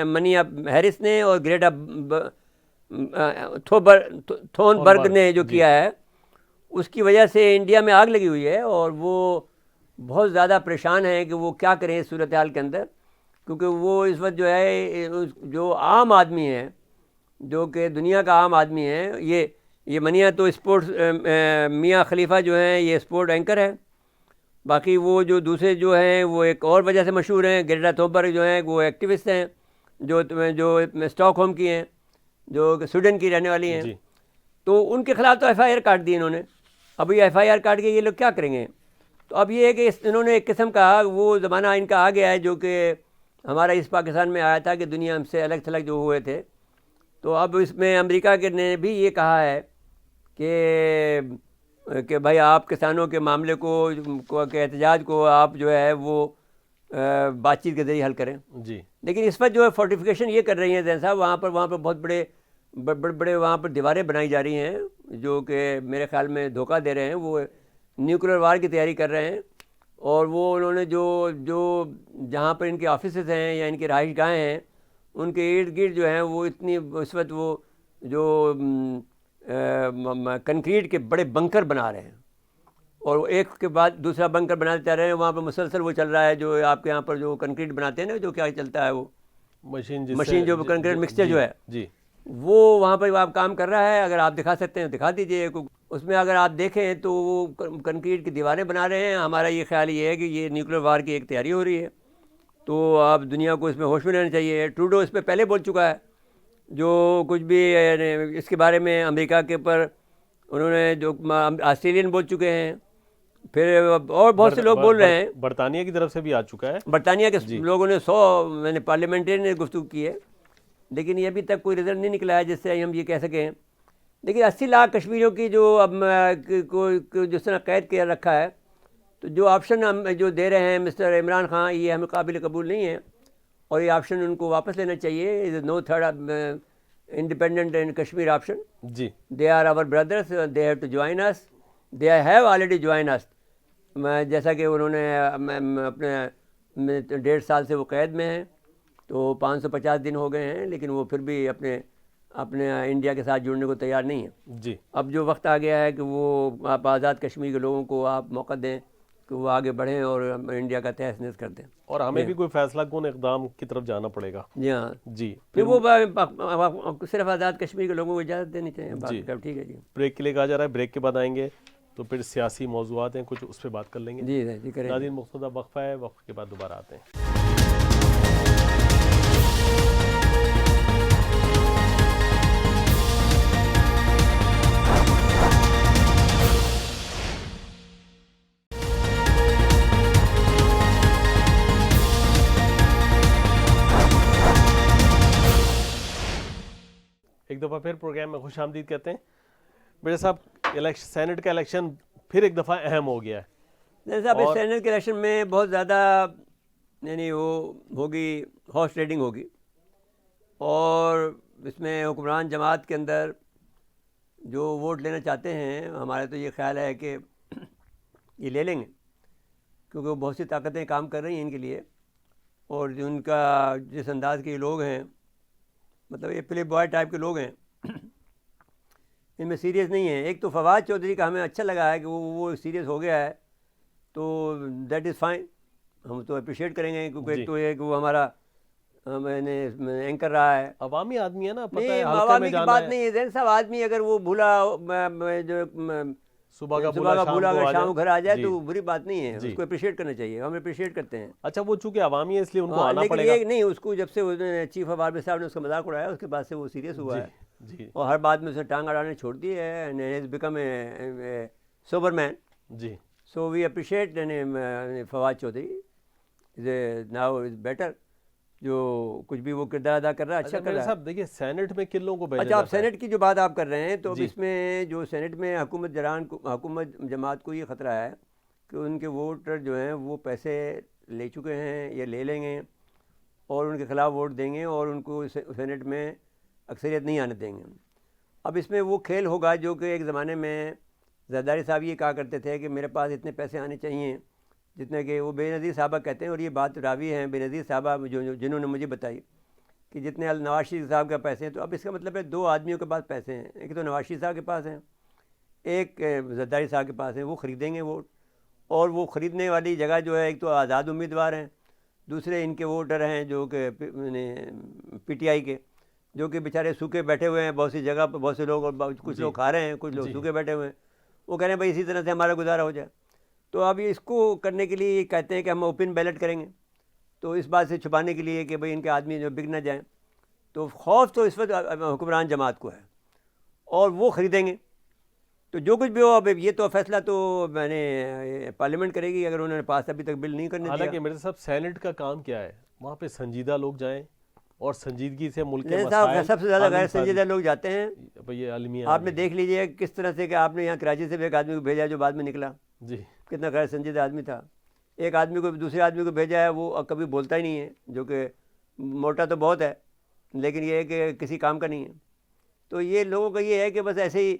منیا ہیرس نے اور گریٹا تھون برگ نے جو کیا ہے، اس کی وجہ سے انڈیا میں آگ لگی ہوئی ہے. اور وہ بہت زیادہ پریشان ہیں کہ وہ کیا کریں اس صورتحال کے اندر، کیونکہ وہ اس وقت جو ہے جو عام آدمی ہے، جو کہ دنیا کا عام آدمی ہے، یہ منیا تو اسپورٹس، میاں خلیفہ جو ہیں یہ اسپورٹ اینکر ہے. باقی وہ جو دوسرے جو ہیں وہ ایک اور وجہ سے مشہور ہیں. گریٹا تھونبرگ جو ہیں وہ ایکٹیوسٹ ہیں جو اسٹاک ہوم کی ہیں، جو سویڈن کی رہنے والی ہیں. تو ان کے خلاف تو ایف آئی آر کاٹ دی انہوں نے. اب یہ ایف آئی آر کاٹ کے یہ لوگ کیا کریں گے؟ تو اب یہ ہے کہ انہوں نے ایک قسم کا وہ زمانہ ان کا آ گیا ہے جو کہ ہمارا اس پاکستان میں آیا تھا کہ دنیا ہم سے الگ تھلگ جو ہوئے تھے. تو اب اس میں امریکہ کے نے بھی یہ کہا ہے کہ بھائی آپ کسانوں کے معاملے کو کہ احتجاج کو آپ جو ہے وہ بات چیت کے ذریعے حل کریں. جی. لیکن اس وقت جو ہے فورٹیفیکیشن یہ کر رہی ہیں زین صاحب، وہاں پر بہت بڑے وہاں پر دیواریں بنائی جا رہی ہیں جو کہ میرے خیال میں دھوکہ دے رہے ہیں. وہ نیوکلیر وار کی تیاری کر رہے ہیں. اور وہ انہوں نے جو جہاں پر ان کے آفیسز ہیں یا ان کی رہائش گاہیں ہیں، ان کے ارد گرد جو ہیں وہ اتنی اس وقت وہ جو کنکریٹ کے بڑے بنکر بنا رہے ہیں، اور ایک کے بعد دوسرا بنکر بناتے جا رہے ہیں. وہاں پہ مسلسل وہ چل رہا ہے جو آپ کے یہاں پر جو کنکریٹ بناتے ہیں نا، جو کیا چلتا ہے وہ مشین جو کنکریٹ مکسچر جو ہے، وہ وہاں پہ آپ کام کر رہا ہے. اگر آپ دکھا سکتے ہیں دکھا دیجیے. اس میں اگر آپ دیکھیں تو وہ کنکریٹ کی دیواریں بنا رہے ہیں. ہمارا یہ خیال یہ ہے کہ یہ نیوکلیر وار کی ایک تیاری ہو رہی ہے. تو آپ دنیا کو اس میں ہوش میں رہنا چاہیے. ٹروڈو اس پہ پہلے بول چکا ہے، جو کچھ بھی اس کے بارے میں امریکہ کے اوپر انہوں نے جو آسٹریلین بول چکے ہیں. پھر اور بہت سے لوگ بول رہے ہیں. برطانیہ کی طرف سے بھی آ چکا ہے. برطانیہ کے لوگوں نے میں نے پارلیمنٹری نے گفتگو کی ہے، لیکن یہ ابھی تک کوئی رزلٹ نہیں نکلا ہے جس سے ہم یہ کہہ سکیں. لیکن 80 لاکھ کشمیریوں کی جو اب جس طرح قید کیا رکھا ہے، تو جو آپشن ہم جو دے رہے ہیں مسٹر عمران خان، یہ ہمیں قابل قبول نہیں ہے. اور یہ آپشن ان کو واپس لینا چاہیے. No third independent in Kashmir option. جی. They are our brothers, they have to join us. They have already join us. جیسا کہ انہوں نے اپنے 1.5 سال سے وہ قید میں ہیں، تو 550 دن ہو گئے ہیں، لیکن وہ پھر بھی اپنے انڈیا کے ساتھ جڑنے کو تیار نہیں ہیں. جی. اب جو وقت آ گیا ہے کہ وہ آپ آزاد کشمیر کے لوگوں کو آپ موقع دیں کہ وہ آگے بڑھیں اور انڈیا کا تہس نہس کر دیں. اور ہمیں بھی کوئی فیصلہ کن اقدام کی طرف جانا پڑے گا. جی ہاں. جی. پھر وہ صرف آزاد کشمیر کے لوگوں کو اجازت دینی چاہیے. باقی سب ٹھیک ہے. جی. بریک کے لیے کہا جا رہا ہے، بریک کے بعد آئیں گے تو پھر سیاسی موضوعات ہیں کچھ، اس پہ بات کر لیں گے. جی کریں. ناظرین مقصودہ وقفہ ہے، وقفے کے بعد دوبارہ آتے ہیں. ایک دفعہ پھر پروگرام میں خوش آمدید کہتے ہیں. میرے صاحب، سینٹ کا الیکشن پھر ایک دفعہ اہم ہو گیا ہے. صاحب اس سینٹ کے الیکشن میں بہت زیادہ یعنی وہ ہوگی، ہارس ریڈنگ ہوگی. اور اس میں حکمران جماعت کے اندر جو ووٹ لینا چاہتے ہیں، ہمارا تو یہ خیال ہے کہ یہ لے لیں گے، کیونکہ وہ بہت سی طاقتیں کام کر رہی ہیں ان کے لیے. اور جو ان کا جس انداز کے لوگ ہیں، مطلب یہ پلے بوائے ٹائپ کے لوگ ہیں، ان میں سیریس نہیں ہیں. ایک تو فواد چودھری کا ہمیں اچھا لگا ہے کہ وہ سیریس ہو گیا ہے، تو دیٹ از فائن، ہم تو اپریشیٹ کریں گے. کیونکہ ایک تو یہ کہ وہ ہمارا میں نے اینکر رہا ہے. عوامی آدمی ہے نا، پتہ ہے نہیں حلقے میں کی جانا بات ہے. نہیں ہے زین صاحب. آدمی اگر وہ بھولا جو صبح کا بھولا اگر شام گھر آ جائے جی. تو بری بات نہیں ہے. اس کو اپریشیٹ کرنا چاہیے. ہم اپریشیٹ کرتے ہیں. اچھا، وہ چونکہ عوامی ہے اس لیے ان کو آنا لیکن پڑے گا. یہ نہیں، اس کو جب سے چیف آف آرمی صاحب نے اس کا مذاق اڑایا، اس کے بعد سے وہ سیریس ہوا ہے. جی اور ہر بات میں اسے ٹانگ اڑانے چھوڑ دی ہے and has become a sober man. جی so we appreciate Fawad Chaudhry now is better. جو کچھ بھی وہ کردار ادا کر رہا ہے اچھا کر میرے رہا ہے. صاحب دیکھیے سینٹ میں کن لوگوں کو بھیجا اچھا، آپ جاتا ہے؟ سینٹ کی جو بات آپ کر رہے ہیں تو اب جی اس میں جو سینٹ میں حکومت جماعت کو یہ خطرہ ہے کہ ان کے ووٹر جو ہیں وہ پیسے لے چکے ہیں یا لے لیں گے اور ان کے خلاف ووٹ دیں گے اور ان کو سینٹ میں اکثریت نہیں آنے دیں گے. اب اس میں وہ کھیل ہوگا جو کہ ایک زمانے میں زرداری صاحب یہ کہا کرتے تھے کہ میرے پاس اتنے پیسے آنے چاہیے جتنے کہ وہ بے نظیر صاحبہ کہتے ہیں، اور یہ بات راوی ہیں بے نظیر صاحبہ جنہوں نے مجھے بتائی کہ جتنے نواز شریف صاحب کے پیسے ہیں. تو اب اس کا مطلب ہے دو آدمیوں کے پاس پیسے ہیں، ایک تو نواز شریف صاحب کے پاس ہیں، ایک زرداری صاحب کے پاس ہیں. وہ خریدیں گے ووٹ، اور وہ خریدنے والی جگہ جو ہے ایک تو آزاد امیدوار ہیں، دوسرے ان کے ووٹر ہیں جو کہ پی ٹی آئی کے، جو کہ بیچارے سوکھے بیٹھے ہوئے ہیں بہت سی جگہ پہ. بہت سے لوگ، اور کچھ لوگ کھا رہے ہیں، کچھ لوگ سوکھے بیٹھے ہوئے ہیں. وہ کہہ رہے ہیں بھائی اسی طرح سے ہمارا گزارا ہو جائے. تو اب اس کو کرنے کے لیے کہتے ہیں کہ ہم اوپن بیلٹ کریں گے، تو اس بات سے چھپانے کے لیے کہ بھئی ان کے آدمی جو بک نہ جائیں. تو خوف تو اس وقت حکمران جماعت کو ہے اور وہ خریدیں گے. تو جو کچھ بھی ہو، اب یہ تو فیصلہ تو میں نے پارلیمنٹ کرے گی، اگر انہوں نے پاس ابھی تک بل نہیں کرنے دیا. حالانکہ مرزا صاحب سینٹ کا کام کیا ہے؟ وہاں پہ سنجیدہ لوگ جائیں اور سنجیدگی سے ملک کے صاحب مسائل، سب سے زیادہ غیر سنجیدہ لوگ جاتے ہیں. یہ عالمی آپ نے دیکھ لیجئے کس طرح سے کہ آپ نے یہاں کراچی سے بھی ایک آدمی کو بھیجا جو بعد میں نکلا، جی کتنا غیر سنجیدہ آدمی تھا. ایک آدمی کو دوسرے آدمی کو بھیجا ہے وہ کبھی بولتا ہی نہیں ہے، جو کہ موٹا تو بہت ہے لیکن یہ ہے کہ کسی کام کا نہیں ہے. تو یہ لوگوں کا یہ ہے کہ بس ایسے ہی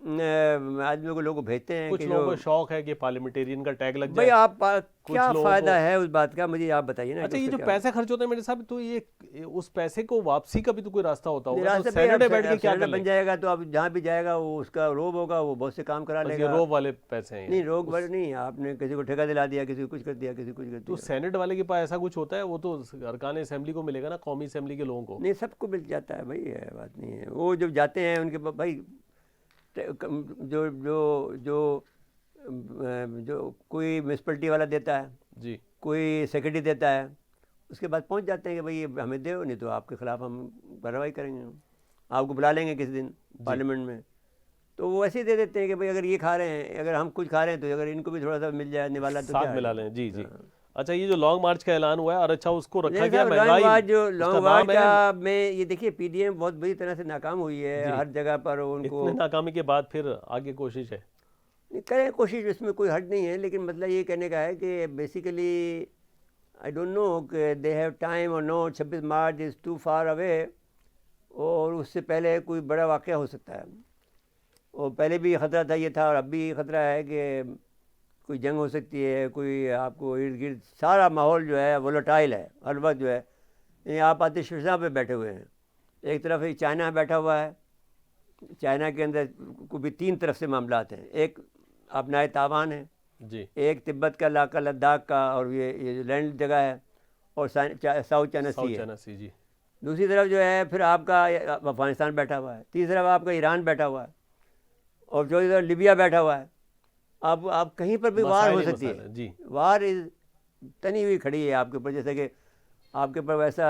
آدمیوں کو لوگوں کو بھیجتے ہیں کچھ کہ لوگوں جو کو شوق ہے کہ پارلیمنٹرین کا ٹیگ لگ بھائی جائے. آپ کیا لوگوں فائدہ کو- ہے اس بات کا، مجھے آپ بتائیے نا. اچھا یہ جو پیسے خرچ ہوتے ہیں میرے صاحب، تو یہ اس پیسے کو واپسی کا بھی تو کوئی راستہ ہوتا ہوگا. راستہ تو سینٹ میں بیٹھ کے کیا کر بن لیں؟ جائے گا تو اب جہاں بھی جائے گا وہ اس کا روب ہوگا، وہ بہت سے کام کرا لے یہ گا. روب والے پیسے ہیں نہیں روگ بڑھ نہیں، آپ نے کسی کو ٹھیکہ دلا دیا، کسی کو کچھ کر دیا، کسی کو کچھ کر تو دیا. سینٹ والے کے پاس ایسا کچھ ہوتا ہے؟ وہ تو ارکان اسمبلی کو ملے گا نا، قومی اسمبلی کے لوگوں کو. نہیں سب کو مل جاتا ہے بھائی، یہ بات نہیں ہے. وہ جب جاتے ہیں ان کے بھائی جو جو جو جو کوئی میونسپلٹی والا دیتا ہے، جی کوئی سیکرٹری دیتا ہے، اس کے بعد پہنچ جاتے ہیں کہ بھائی یہ ہمیں دو، نہیں تو آپ کے خلاف ہم کارروائی کریں گے، آپ کو بلا لیں گے کسی دن پارلیمنٹ میں. تو وہ ایسے ہی دے دیتے ہیں کہ بھائی اگر یہ کھا رہے ہیں، اگر ہم کچھ کھا رہے ہیں تو اگر ان کو بھی تھوڑا سا مل جائے نوالا تو ساتھ کیا ملا ہے. لیں. جی جی. اچھا یہ جو لانگ مارچ کا اعلان ہوا ہے، اور اچھا اس کو رکھا نہیں گیا صاحب، لانگ مہنگائی، مارچ جو اس کا لانگ مارچ نام ہے. کا میں یہ دیکھیے پی ڈی ایم بہت بری طرح سے ناکام ہوئی ہے. جی. ہر جگہ پر ان کو اتنے ناکامی کے بعد پھر آگے کوشش ہے. کریں کوشش، اس میں کوئی حرج نہیں ہے، لیکن مطلب یہ کہنے کا ہے کہ بیسیکلی آئی ڈونٹ نو کہ دے ہیو ٹائم اور نو. 26 مارچ از ٹو فار اوے، اور اس سے پہلے کوئی بڑا واقعہ ہو سکتا ہے. اور پہلے بھی خطرہ تھا یہ تھا، اور اب بھی خطرہ ہے کہ کوئی جنگ ہو سکتی ہے. کوئی آپ کو ارد گرد سارا ماحول جو ہے وولٹائل ہے ہر وقت جو ہے. آپ آتش فشاں پہ بیٹھے ہوئے ہیں. ایک طرف چائنا بیٹھا ہوا ہے، چائنا کے اندر کو بھی 3 طرف سے معاملات ہیں. ایک اپنا تائیوان ہے، جی ایک تبت کا علاقہ لداخ کا، اور یہ جو لینڈ جگہ ہے، اور ساؤتھ چائنا سی ہے. China Sea. جی دوسری طرف جو ہے پھر آپ کا افغانستان بیٹھا ہوا ہے. تیسری طرف آپ کا ایران بیٹھا ہوا ہے، اور چوتھی طرف لیبیا بیٹھا ہوا ہے. آپ کہیں پر بھی وار ہو سکتی ہے. جی وار تنی ہوئی کھڑی ہے آپ کے اوپر، جیسے کہ آپ کے اوپر ویسا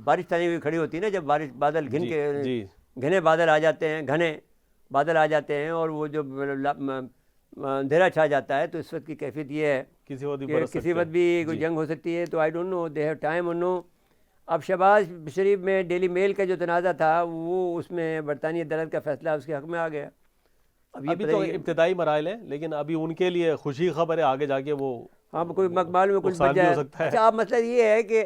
بارش تنی ہوئی کھڑی ہوتی ہے نا، جب بارش بادل گھن کے جی گھنے بادل آ جاتے ہیں، گھنے بادل آ جاتے ہیں، اور وہ جو اندھیرا چھا جاتا ہے. تو اس وقت کی کیفیت یہ ہے کہ کسی وقت بھی کوئی جنگ ہو سکتی ہے. تو I don't know they have time اور نو. اب شہباز شریف میں ڈیلی میل کا جو تنازع تھا، وہ اس میں برطانوی عدالت کا فیصلہ اس کے حق میں آ گیا. ابھی تو ابتدائی مراحل ہیں، لیکن ابھی ان کے لیے خوشی خبر ہے، آگے جا کے وہ ہاں کوئی مقبال میں کچھ نقصان بچ بھی ہو جائے. سکتا ہے. اچھا اب مسئلہ یہ ہے کہ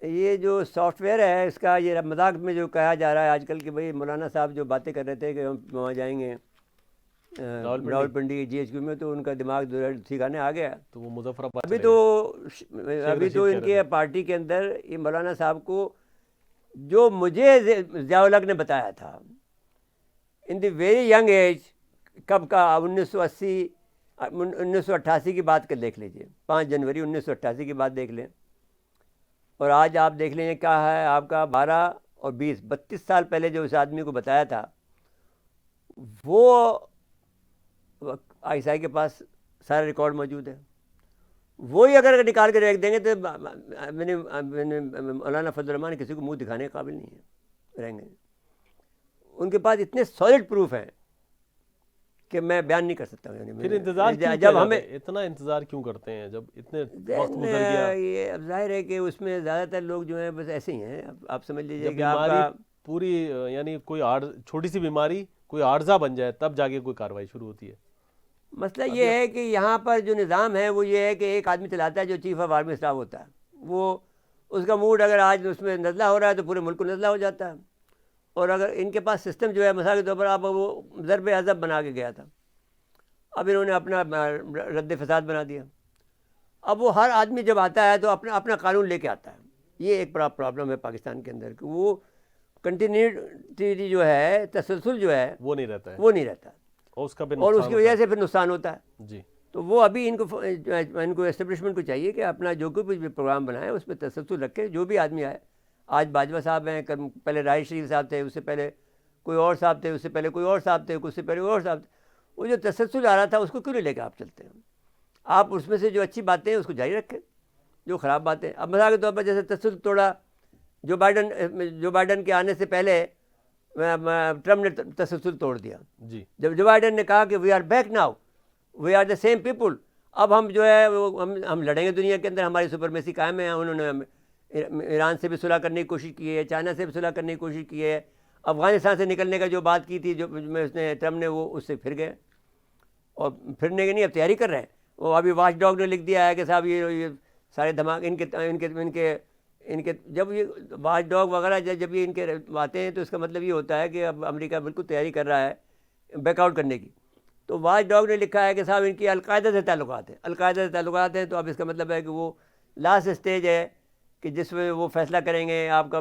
یہ جو سافٹ ویئر ہے اس کا، یہ مذاق میں جو کہا جا رہا ہے آج کل کہ بھئی مولانا صاحب جو باتیں کر رہے تھے کہ ہم وہاں جائیں گے راولپنڈی جی ایچ کیو میں، تو ان کا دماغ ٹھکانے آ گیا. تو وہ مظفر آباد ابھی تو ان کے پارٹی کے اندر یہ مولانا صاحب کو، جو مجھے ضیاء الحق نے بتایا تھا ان دی ویری ینگ ایج، کب کا 1988 کی بات کر دیکھ لیجیے، 5 جنوری 1988 کی بات دیکھ لیں، اور آج آپ دیکھ لیں کیا ہے آپ کا 12 اور 20 32 سال پہلے جو اس آدمی کو بتایا تھا، وہ آئی ایس آئی کے پاس سارا ریکارڈ موجود ہے. وہی اگر نکال کے رکھ دیں گے تو مولانا فضل الرحمان کسی کو منہ دکھانے کے قابل نہیں ہے رہیں گے. ان کے پاس اتنے سالڈ پروف ہیں کہ میں بیان نہیں کر سکتا ہوں. پھر انتظار جب ہمیں اتنا انتظار کیوں کرتے ہیں جب اتنے وقت گزر گیا؟ یہ اب ظاہر ہے کہ اس میں زیادہ تر لوگ جو ہیں بس ایسے ہی ہیں. آپ سمجھ لیجیے جب کہ آپ بیماری کا پوری یعنی کوئی چھوٹی سی بیماری کوئی عارضہ بن جائے تب جا کے کوئی کارروائی شروع ہوتی ہے. مسئلہ یہ ہے کہ یہاں پر جو نظام ہے وہ یہ ہے کہ ایک آدمی چلاتا ہے جو چیف آف آرمی اسٹاف ہوتا ہے. وہ اس کا موڈ اگر آج اس میں نزلہ ہو رہا ہے تو پورے ملک کو نزلہ ہو جاتا ہے. اور اگر ان کے پاس سسٹم جو ہے مثال کے طور پر آپ وہ ضرب عضب بنا کے گیا تھا, اب انہوں نے اپنا رد فساد بنا دیا. اب وہ ہر آدمی جب آتا ہے تو اپنا قانون لے کے آتا ہے. یہ ایک بڑا پرابلم ہے پاکستان کے اندر کہ وہ کنٹینیوٹی جو ہے, تسلسل جو ہے وہ نہیں رہتا ہے, وہ نہیں رہتا, اور اس کی وجہ سے پھر نقصان ہوتا ہے. جی. تو وہ ابھی ان کو اسٹیبلشمنٹ کو چاہیے کہ اپنا جو کوئی بھی پروگرام بنائے اس میں تسلسل رکھے. جو بھی آدمی آئے, آج باجوہ صاحب ہیں, پہلے راہیل شریف صاحب تھے, اس سے پہلے کوئی اور صاحب تھے, اس سے پہلے کوئی اور صاحب تھے, اس سے پہلے کوئی اور صاحب تھے. وہ جو تسلسل آ رہا تھا اس کو کیوں نہیں لے کے آپ چلتے ہیں؟ آپ اس میں سے جو اچھی باتیں ہیں اس کو جاری رکھیں, جو خراب باتیں. اب مثال کے طور پر جیسے تسلسل توڑا جو بائیڈن کے آنے سے پہلے ٹرمپ نے تسلسل توڑ دیا. جی. جب جو بائیڈن نے کہا کہ we are back now, we are the same people, اب ہم جو ہے ہم لڑیں گے دنیا کے اندر, ہماری سپرمیسی قائم ہے. انہوں نے ایران سے بھی صلح کرنے کی کوشش کی ہے, چائنا سے بھی صلح کرنے کی کوشش کی ہے, افغانستان سے نکلنے کا جو بات کی تھی جو اس نے ٹرمپ نے, وہ اس سے پھر گئے, اور پھرنے کی نہیں اب تیاری کر رہے ہیں. وہ ابھی واچ ڈاگ نے لکھ دیا ہے کہ صاحب یہ سارے دھماکے ان کے جب یہ واچ ڈاگ وغیرہ جب یہ ان کے آتے ہیں تو اس کا مطلب یہ ہوتا ہے کہ اب امریکہ بالکل تیاری کر رہا ہے بیک آؤٹ کرنے کی. تو واچ ڈاگ نے لکھا ہے کہ صاحب ان کی القاعدہ سے تعلقات ہیں, تو اب اس کا مطلب ہے کہ وہ لاسٹ اسٹیج ہے کہ جس میں وہ فیصلہ کریں گے آپ کا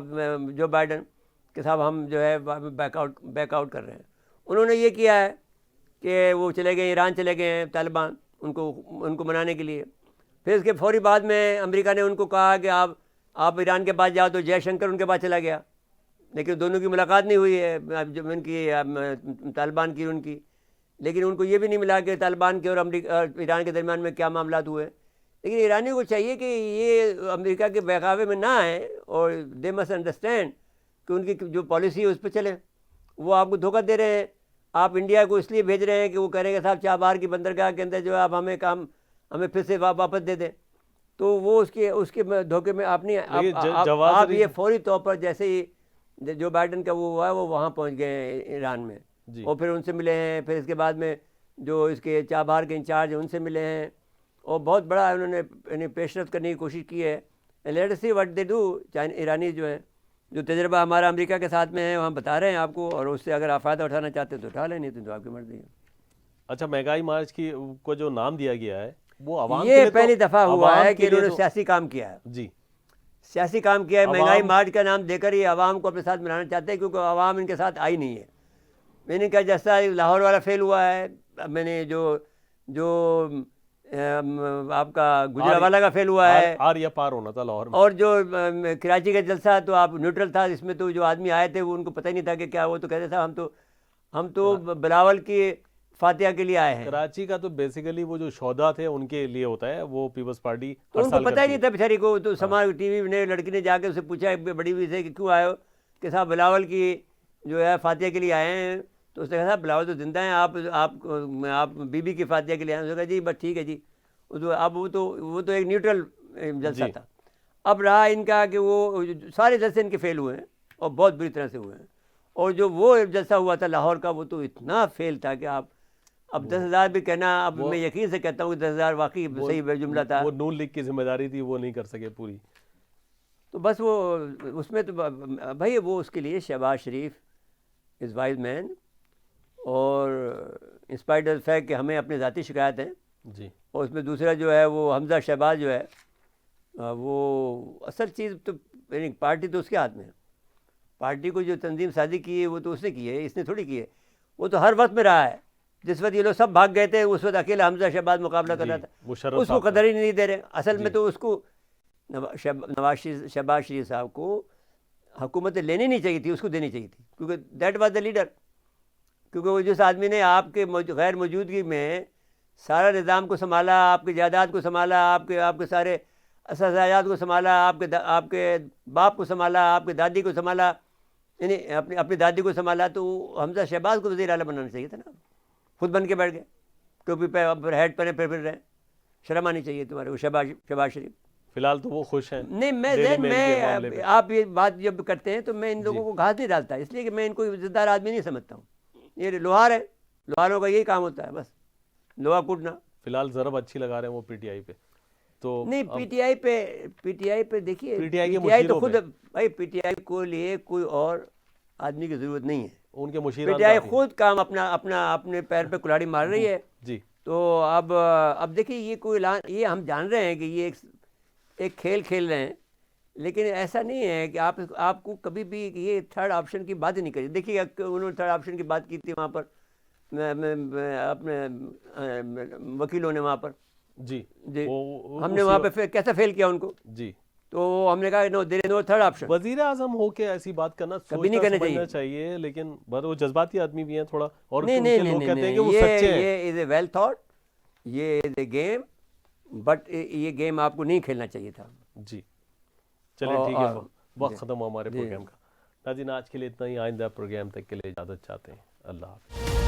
جو بائیڈن کہ صاحب ہم جو ہے بیک آؤٹ کر رہے ہیں. انہوں نے یہ کیا ہے کہ وہ چلے گئے, ایران چلے گئے ہیں طالبان ان کو منانے کے لیے. پھر اس کے فوری بعد میں امریکہ نے ان کو کہا کہ آپ ایران کے پاس جاؤ, تو جے شنکر ان کے پاس چلا گیا, لیکن دونوں کی ملاقات نہیں ہوئی ہے جب ان کی طالبان کی ان کی. لیکن ان کو یہ بھی نہیں ملا کہ طالبان کے اور ایران کے درمیان میں کیا معاملات ہوئے. لیکن ایرانیوں کو چاہیے کہ یہ امریکہ کے بہکاوے میں نہ آئیں, اور دے مسٹ انڈرسٹینڈ کہ ان کی جو پالیسی ہے اس پہ چلیں. وہ آپ کو دھوکہ دے رہے ہیں. آپ انڈیا کو اس لیے بھیج رہے ہیں کہ وہ کہہ رہے ہیں کہ صاحب چابہار کی بندرگاہ کے اندر جو ہے آپ ہمیں پھر سے واپس دے دیں. تو وہ اس کے دھوکے میں آپ یہ فوری طور پر جیسے ہی جو بائیڈن کا وہ ہوا ہے وہ وہاں پہنچ گئے ہیں ایران میں, اور پھر ان سے ملے ہیں. پھر اس کے بعد میں جو اس کے چابہار کے انچارج ہیں ان سے ملے ہیں, اور بہت بڑا انہوں نے پیش رفت کرنے کی کوشش کی ہے. Let us see what they do. ایرانی جو ہیں, جو تجربہ ہمارا امریکہ کے ساتھ میں ہے وہ ہم بتا رہے ہیں آپ کو, اور اس سے اگر آپ فائدہ اٹھانا چاہتے ہیں تو اٹھا لیں, نہیں تو آپ کی مرضی ہے. اچھا, مہنگائی مارچ کو جو نام دیا گیا ہے وہ عوام یہ پہلی دفعہ ہوا ہے کہ انہوں نے سیاسی کام کیا ہے. جی, سیاسی کام کیا ہے. مہنگائی مارچ کا نام دے کر یہ عوام کو اپنے ساتھ ملانا چاہتے ہیں, کیونکہ عوام ان کے ساتھ آئی نہیں ہے. میں نے کہا جیسا لاہور والا فیل ہوا ہے, میں نے جو آپ کا گجرانوالہ کا فیل ہوا ہے, آر یا پار ہونا تھا لاہور میں, اور جو کراچی کا جلسہ تو آپ نیوٹرل تھا, اس میں تو جو آدمی آئے تھے وہ ان کو پتہ ہی نہیں تھا کہ کیا. وہ تو کہتے تھا ہم تو بلاول کی فاتحہ کے لیے آئے ہیں. کراچی کا تو بیسیکلی وہ جو شہدا تھے ان کے لیے ہوتا ہے, وہ پیپلز پارٹی تو ان کو پتہ ہی نہیں تھا بیچاری کو. تو سماج ٹی وی نے لڑکی نے جا کے اسے پوچھا بڑی ہوئی سے کہ کیوں آئے ہو, کہ صاحب بلاول کی جو ہے فاتحہ کے لیے آئے ہیں. تو اس نے کہا صاحب بلاول تو زندہ ہیں, آپ بی بی کی فاتحہ کے لیے آئے ہیں. اس نے کہا جی بس ٹھیک ہے جی. اب وہ تو ایک نیوٹرل جلسہ تھا. اب رہا ان کا کہ وہ سارے جلسے ان کے فیل ہوئے ہیں, اور بہت بری طرح سے ہوئے ہیں. اور جو وہ جلسہ ہوا تھا لاہور کا, وہ تو اتنا فیل تھا کہ آپ اب 10,000 بھی کہنا, اب میں یقین سے کہتا ہوں کہ 10,000 واقعی صحیح جملہ تھا. وہ نون لیگ کی ذمہ داری تھی, وہ نہیں کر سکے پوری. تو بس وہ اس میں تو بھائی وہ اس کے لیے شہباز شریف از وائز مین, اور انسپائٹ آف فیکٹ کہ ہمیں اپنے ذاتی شکایت ہیں. جی. اور اس میں دوسرا جو ہے وہ حمزہ شہباز جو ہے, وہ اصل چیز تو یعنی پارٹی تو اس کے ہاتھ میں ہے. پارٹی کو جو تنظیم سازی کی ہے وہ تو اس نے کی ہے, اس نے تھوڑی کی ہے. وہ تو ہر وقت میں رہا ہے. جس وقت یہ لوگ سب بھاگ گئے تھے اس وقت اکیلا حمزہ شہباز مقابلہ کر رہا تھا. اس کو قدر ہی نہیں دے رہے. اصل میں تو اس کو شہباز شریف صاحب کو حکومت لینی نہیں چاہیے تھی, اس کو دینی چاہیے تھی, کیونکہ دیٹ واز دا لیڈر. کیونکہ وہ جس آدمی نے آپ کے غیر موجودگی میں سارا نظام کو سنبھالا, آپ کی جائیداد کو سنبھالا, آپ کے سارے اساسیات کو سنبھالا, آپ کے باپ کو سنبھالا, آپ کے دادی کو سنبھالا, یعنی اپنی اپنی دادی کو سنبھالا تو حمزہ شہباز کو وزیر اعلیٰ بنانا چاہیے تھا نا، خود بن کے بیٹھ گئے، ٹوپی پہ اب ہیڈ پہ پھر رہے ہیں، شرم آنی چاہیے تمہارے کو شہباز شریف۔ فی الحال تو وہ خوش ہیں نہیں میں ڈیلی میل کے معاملے میں پہ۔ آپ یہ بات جب کرتے ہیں تو میں ان لوگوں کو گھاس نہیں ڈالتا، اس لیے کہ میں ان کو عزت دار آدمی نہیں سمجھتا ہوں، یہ لوہار ہے، لوہاروں کا یہی کام ہوتا ہے بس، لوہا کوٹنا۔ فی الحال ضرب اچھی لگا رہے ہیں وہ پی ٹی آئی پہ، تو نہیں اب پی ٹی آئی پہ دیکھیے، پی ٹی آئی کے پی ٹی آئی تو مشیروں خود میں، بھائی پی ٹی آئی کو لیے کوئی اور آدمی کی ضرورت نہیں ہے، ان کے پی مشیران ٹی آئی کافی ہیں۔ خود کام اپنے پیر پہ کلاڑی مار رہی ہے۔ جی تو اب دیکھیے یہ کوئی اعلان، یہ ہم جان رہے ہیں کہ یہ ایک کھیل کھیل رہے ہیں، لیکن ایسا نہیں ہے کہ آپ کو کبھی بھی یہ تھرڈ آپشن کی بات ہی نہیں کری۔ دیکھیے انہوں نے تھرڈ آپشن کی بات کی تھی وہاں پر اپنے وکیلوں نے وہاں پر، جی جی ہم نے اسی وہاں پہ کیسا فیل کیا ان کو، جی تو ہم نے کہا نو دیر نو تھرڈ آپشن، وزیر اعظم ہو کے ایسی بات کرنا کبھی نہیں سوچنا کرنا سمجھنا چاہیے۔ چاہیے، لیکن وہ جذباتی آدمی بھی ہیں تھوڑا، اور نہیں ان نہیں کے نہیں لوگ نہیں کہتے ہیں کہ نہیں، وہ سچے ہیں۔ یہ از اے ویل تھاٹ، یہ از اے گیم، بٹ یہ گیم آپ کو نہیں کھیلنا چاہیے تھا۔ جی چلیں ٹھیک ہے، وقت جی ختم ہوا ہمارے جی پروگرام کا۔ ناظرین آج کے لیے اتنا ہی، آئندہ پروگرام تک کے لیے اجازت چاہتے ہیں، اللہ حافظ۔